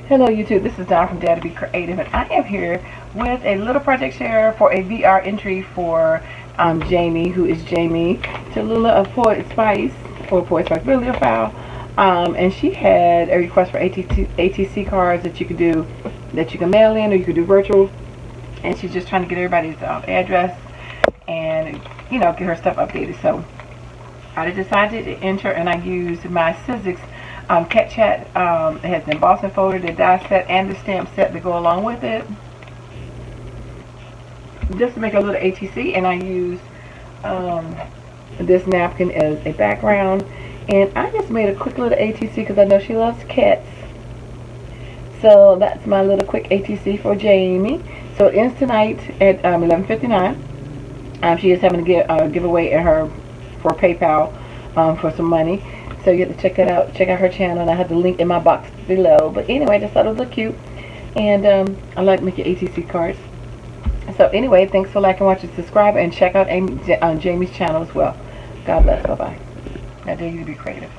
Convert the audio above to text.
Hello YouTube, this is Dawn from DaretoBeCreative, and I am here with a little project share for a VR entry for Jamie, who is Jamie Tallulah of Poetspice, or Poetspice Bibliophile. And she had a request for ATC cards that you could do, that you can mail in or you could do virtual. And she's just trying to get everybody's address and, you know, get her stuff updated. So I decided to enter, and I used my Sizzix Cat Chat. It has the embossing folder, the die set, and the stamp set to go along with it, just to make a little ATC. And I used this napkin as a background, and I just made a quick little ATC because I know she loves cats. So that's my little quick ATC for Jamie. So it ends tonight at 11:59. She is having a giveaway at her for PayPal for some money. So you have to check that out. Check out her channel, and I have the link in my box below. But anyway, I just thought it looked cute, and I like making ATC cards. So anyway, thanks for liking, watching, subscribe, and check out Jamie's channel as well. God bless. Bye bye. Now, dare you to be creative.